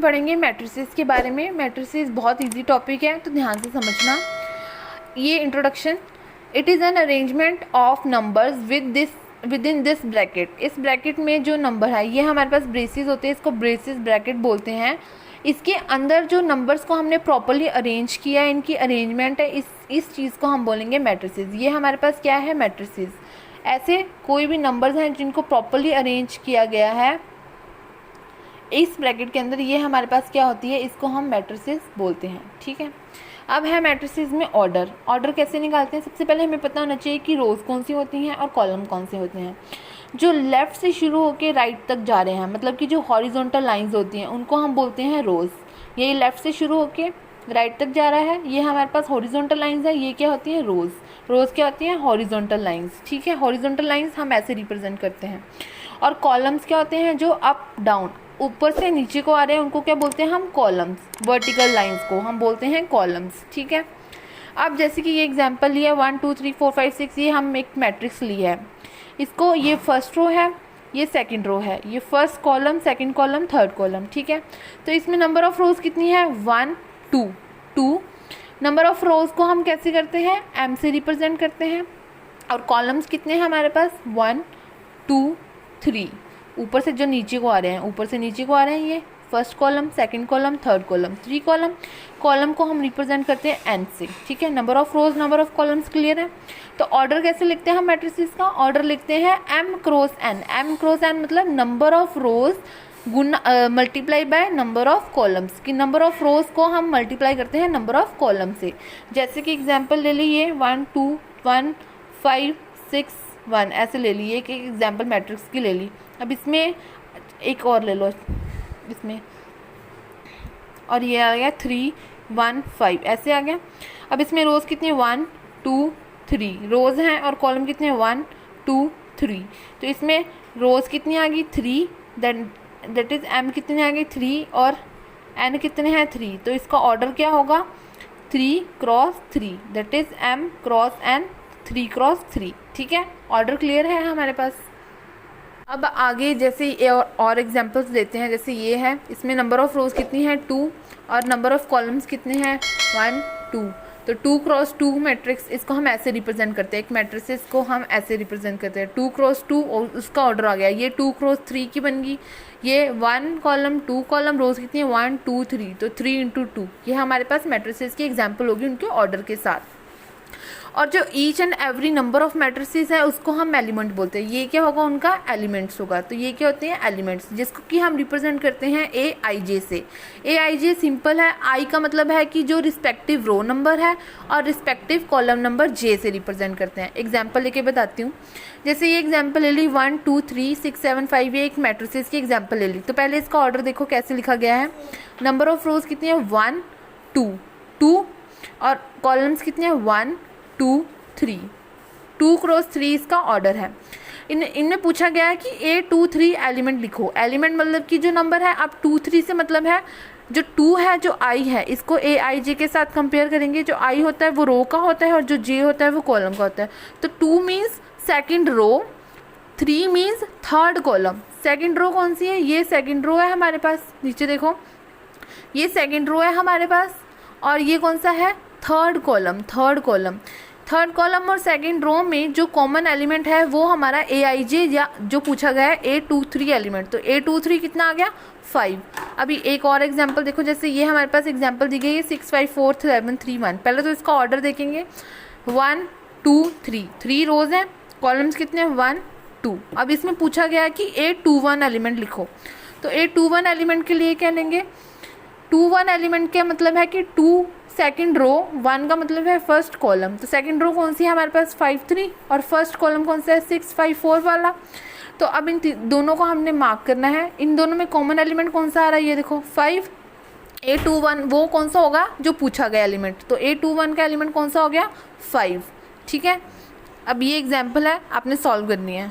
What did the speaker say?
हम पढ़ेंगे मैट्रिसेस के बारे में। मैट्रिसेस बहुत इजी टॉपिक है, तो ध्यान से समझना। ये introduction, it is an arrangement of numbers with in this bracket. इस ब्रैकेट में जो नंबर है, ये हमारे पास ब्रेसेस होते हैं, इसको ब्रेसेस ब्रैकेट बोलते हैं। इसके अंदर जो नंबर्स को हमने प्रॉपरली अरेंज किया है, इनकी अरेंजमेंट है, इस चीज़ को हम बोलेंगे मैट्रिसेस। ये हमारे पास क्या है, मैट्रिसेस। ऐसे कोई भी नंबर्स हैं जिनको प्रॉपरली अरेंज किया गया है इस ब्रैकेट के अंदर, ये हमारे पास क्या होती है, इसको हम मैट्रिसेस बोलते हैं। ठीक है, अब है मैट्रिसेस में ऑर्डर कैसे निकालते हैं। सबसे पहले हमें पता होना चाहिए कि रोज़ कौन सी होती हैं और कॉलम कौन से होते हैं। जो लेफ़्ट से शुरू होकर राइट तक जा रहे हैं, मतलब कि जो हॉरिजॉन्टल लाइंस होती हैं, उनको हम बोलते हैं रोज़। ये लेफ़्ट से शुरू होकर राइट तक जा रहा है, ये हमारे पास हॉरिजॉन्टल लाइंस है, ये क्या होती हैं, रोज़ क्या होती हैं, हॉरिजॉन्टल लाइंस। ठीक है, हॉरिजॉन्टल लाइंस हम ऐसे रिप्रेजेंट करते हैं। और कॉलम्स क्या होते हैं, जो अप डाउन ऊपर से नीचे को आ रहे हैं, उनको क्या बोलते हैं हम, कॉलम्स। वर्टिकल लाइंस को हम बोलते हैं कॉलम्स। ठीक है, अब जैसे कि ये एग्जांपल लिया 1 2 3 4 5 6, ये हम एक मैट्रिक्स लिया है। इसको, ये फर्स्ट रो है, ये सेकंड रो है, ये first column, second column, third column. ठीक है, तो इसमें नंबर ऑफ रोज कितनी है, 1 2। नंबर ऑफ रोज को हम कैसे करते हैं, m से रिप्रेजेंट करते हैं। और कॉलम्स कितने हैं हमारे पास, 1 2 3। ऊपर से जो नीचे को आ रहे हैं, ऊपर से नीचे को आ रहे हैं, ये first column, second column, third column, 3 column. Column को हम रिप्रेजेंट करते हैं n से। ठीक है, number of rose, number of columns clear है। तो ऑर्डर कैसे लिखते हैं हम मैट्रिसेस का, ऑर्डर लिखते हैं m cross n। m cross n मतलब number of rose Guna multiply by number of columns, कि नंबर ऑफ रोज को हम मल्टीप्लाई करते हैं नंबर ऑफ कॉलम से। जैसे कि एग्जांपल ले लीजिए 1 2 1 5 6 1, ऐसे ले ली, एक एग्जांपल मैट्रिक्स की ले ली। अब इसमें एक और ले लो इसमें, और ये आ गया 3 1 5, ऐसे आ गया। अब इसमें रोज़ कितनी, 1 2 3 रोज़ हैं, और कॉलम कितने, 1 2 3। तो इसमें रोज़ कितनी आ गई, 3, दैट इज़ m कितने आ गई, 3, और n कितने हैं, 3। तो इसका ऑर्डर क्या होगा, 3 cross 3, that is m cross n, 3 cross 3। ठीक है, ऑर्डर क्लियर है हमारे पास। अब आगे जैसे और एग्जांपल्स देते हैं। जैसे ये है, इसमें नंबर ऑफ रोज़ कितनी है, 2, और नंबर ऑफ कॉलम्स कितने हैं, 1 2। तो 2 क्रॉस 2 मैट्रिक्स, इसको हम ऐसे रिप्रेजेंट करते हैं, एक मैट्रिसेस को हम ऐसे रिप्रेजेंट करते हैं, 2 क्रॉस 2, और उसका ऑर्डर आ गया। ये 2 क्रॉस 3 की बन गई, ये 1 कॉलम 2 कॉलम, रोज़ कितनी है, 1 2 3, तो 3 × 2। ये हमारे पास मैट्रिसेस की एग्जाम्पल होगी उनके ऑर्डर के साथ। और जो each and every number of matrices है, उसको हम एलिमेंट बोलते हैं। ये क्या होगा, उनका एलिमेंट्स होगा। तो ये क्या होते हैं, एलिमेंट्स, जिसको कि हम रिप्रेजेंट करते हैं AIJ से। AIJ सिंपल है, आई का मतलब है कि जो रिस्पेक्टिव रो नंबर है, और रिस्पेक्टिव कॉलम नंबर J से रिप्रेजेंट करते हैं। एग्जाम्पल लेके बताती हूँ। जैसे ये एग्जाम्पल ले ली 1 2 3 6 7 5, ये एक मैट्रिसेस की एग्जाम्पल ले ली। तो पहले इसका ऑर्डर देखो कैसे लिखा गया है। नंबर ऑफ रोज कितनी है, 1 2, और कॉलम्स कितने हैं, 1 2 3। 2 क्रॉस 3 इसका ऑर्डर है। इनमें पूछा गया है कि A 2 3 एलिमेंट लिखो। एलिमेंट मतलब कि जो नंबर है, अब 2 3 से मतलब है जो 2 है, जो I है, इसको AIJ के साथ कंपेयर करेंगे। जो I होता है वो रो का होता है, और जो J होता है वो कॉलम का होता है। तो 2 means second row, 3 means third column. Second row कौन सी है, ये सेकेंड रो है हमारे पास, नीचे देखो, ये सेकेंड रो है हमारे पास। और ये कौन सा है, थर्ड कॉलम और सेकंड रो में जो कॉमन एलिमेंट है वो हमारा AIJ, या जो पूछा गया है A 2 3 एलिमेंट। तो A 2 3 कितना आ गया, 5। अभी एक और एग्जांपल देखो। जैसे ये हमारे पास एग्जांपल दी गई है 6 5 4 7 3 1। पहले तो इसका ऑर्डर देखेंगे, 1 2 3, 3 रोज हैं, कॉलम्स कितने हैं, 1 2। अब इसमें पूछा गया है कि A 2 1 एलिमेंट लिखो। तो A 2 1 एलिमेंट के लिए क्या लेंगे, 2 1 एलिमेंट का मतलब है कि 2 सेकंड रो, 1 का मतलब है फर्स्ट कॉलम। तो सेकंड रो कौन सी है हमारे पास, 5 3, और फर्स्ट कॉलम कौन सा है, 6 5 4 वाला। तो अब इन दोनों को हमने मार्क करना है। इन दोनों में कॉमन एलिमेंट कौन सा आ रहा है, ये देखो 5। A 2 1 वो कौन सा होगा, जो पूछा गया एलिमेंट। तो A 2 1 का एलिमेंट कौन सा हो गया, 5। ठीक है, अब ये एग्जाम्पल है, आपने सॉल्व करनी है।